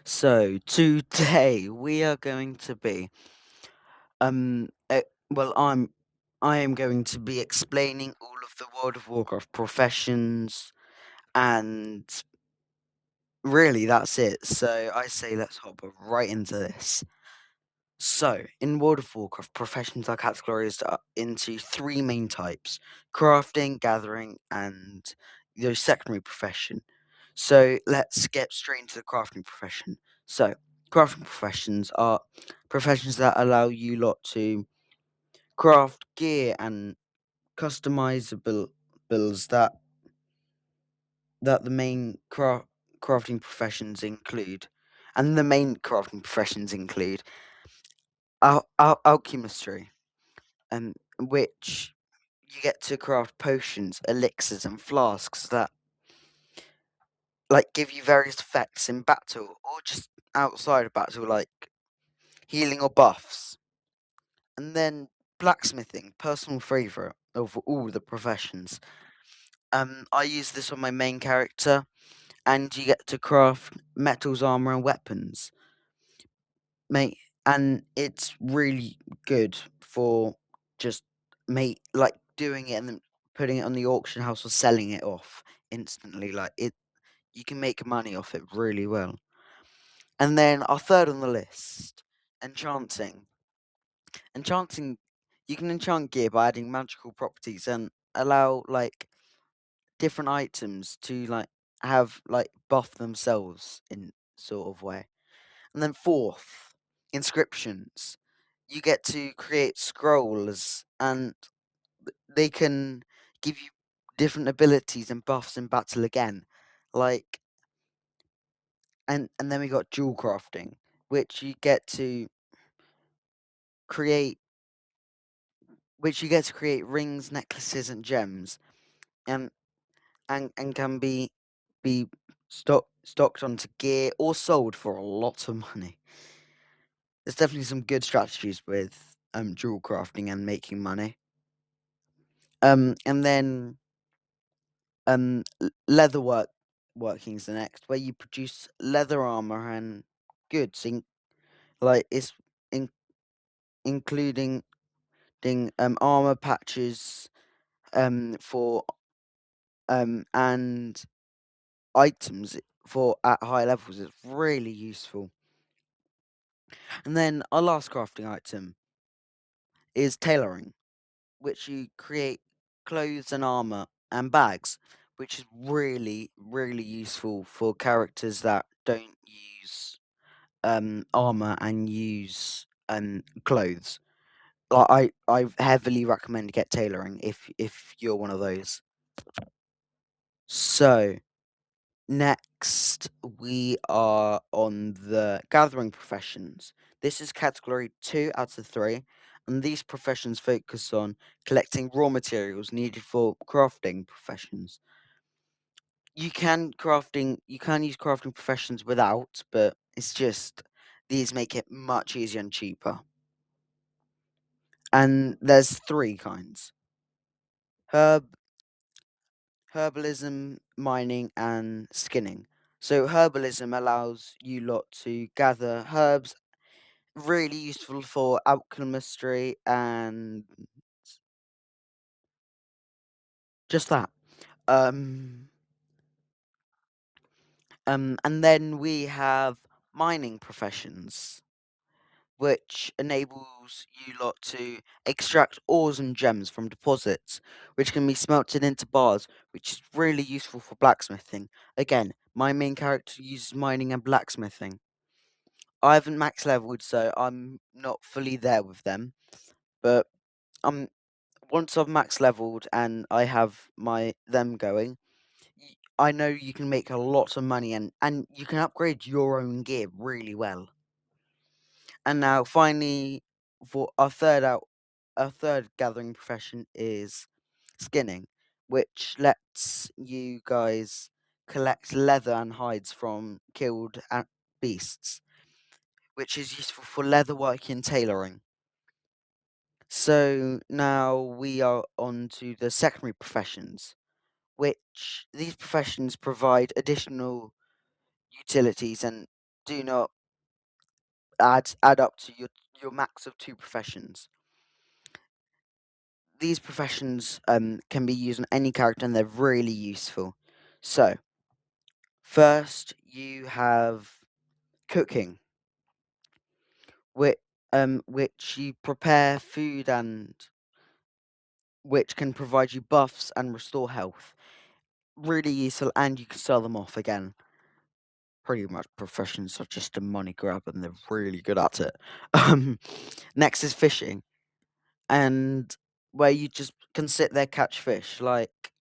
So today we are going to be well I am going to be explaining all of the World of Warcraft professions, and really that's it. So I say let's hop right into this. So in World of Warcraft, professions are categorized into three main types: crafting, gathering, and the secondary profession. So let's get straight into the crafting profession. So crafting professions are professions that allow you lot to craft gear and customizable builds that the main crafting professions include. And the main crafting professions include alchemistry, which you get to craft potions, elixirs, and flasks that give you various effects in battle or just outside of battle, like healing or buffs. And then blacksmithing, personal favorite of all the professions. I use this on my main character, and you get to craft metals, armor, and weapons, mate. And it's really good for just doing it and then putting it on the auction house or selling it off instantly. You can make money off it really well. And then our third on the list, enchanting. Enchanting, you can enchant gear by adding magical properties and allow different items to have buff themselves in sort of way. And then fourth, inscriptions. You get to create scrolls, and they can give you different abilities and buffs in battle again. Like and then we got jewel crafting, which create you get to create rings, necklaces, and gems, and and can be stocked onto gear or sold for a lot of money. There's definitely some good strategies with jewel crafting and making money. And then leather working is the next, where you produce leather armor and goods, it's in, including armor patches for and items for at high levels. It's really useful. And then our last crafting item is tailoring, which you create clothes and armor and bags, which is really, really useful for characters that don't use armor and use clothes. I heavily recommend get tailoring if you're one of those. So next, we are on the gathering professions. This is category 2 out of 3, and these professions focus on collecting raw materials needed for crafting professions. You can use crafting professions without, but it's just these make it much easier and cheaper. And there's three kinds: herb, herbalism, mining, and skinning. So herbalism allows you lot to gather herbs, really useful for alchemistry and just that. Um, and then we have mining professions, which enables you lot to extract ores and gems from deposits, which can be smelted into bars, which is really useful for blacksmithing. Again, my main character uses mining and blacksmithing. I haven't max leveled, so I'm not fully there with them. But um, once I've max leveled and I have my them going, I know you can make a lot of money, and you can upgrade your own gear really well. And now, finally, for our third gathering profession is skinning, which lets you guys collect leather and hides from killed beasts, which is useful for leather working and tailoring. So now we are on to the secondary professions, which these professions provide additional utilities and do not add up to your max of 2 professions. These professions can be used on any character and they're really useful. So, first you have cooking, which which you prepare food and which can provide you buffs and restore health. Really useful, and you can sell them off again. Pretty much professions are just a money grab and they're really good at it. Um, Next is fishing, and where you just can sit there catch fish. Like,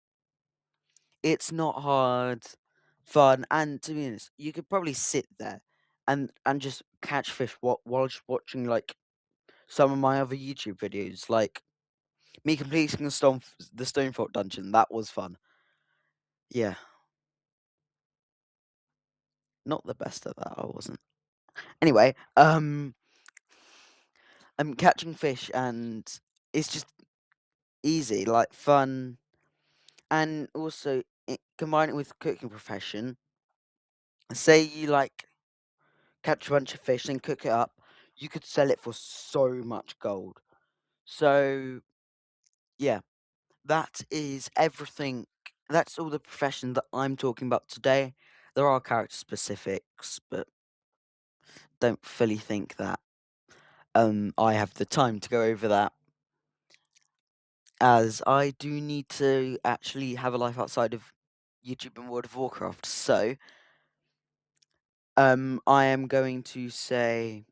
it's not hard, fun, and to be honest, you could probably sit there and just catch fish while just watching like some of my other YouTube videos, like me completing the Stonefort dungeon. That was fun. Yeah, not the best at that. I wasn't. Anyway, I'm catching fish and it's just easy, like fun, and also combine it with cooking profession. Say you like catch a bunch of fish and cook it up, you could sell it for so much gold. So yeah, that is everything. That's all the profession that I'm talking about today. There are character specifics, but don't fully think that I have the time to go over that, as I do need to actually have a life outside of YouTube and World of Warcraft. So I am going to say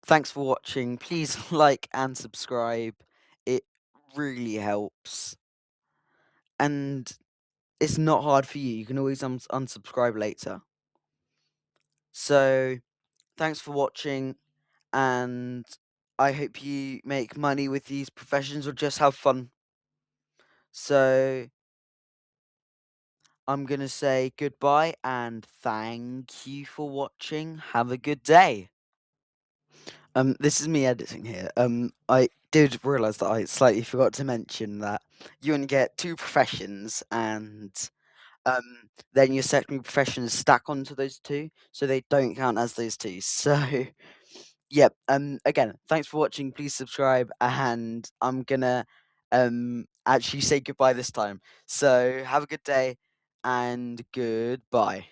thanks for watching. Please like and subscribe. It really helps. And it's not hard for you. You can always unsubscribe later. So thanks for watching, and I hope you make money with these professions or just have fun. So I'm going to say goodbye and thank you for watching. Have a good day. This is me editing here. I did realise that I slightly forgot to mention that you only get 2 professions, and then your secondary professions stack onto those two, so they don't count as those two. So, yep. Again, thanks for watching. Please subscribe, and I'm gonna actually say goodbye this time. So, have a good day, and goodbye.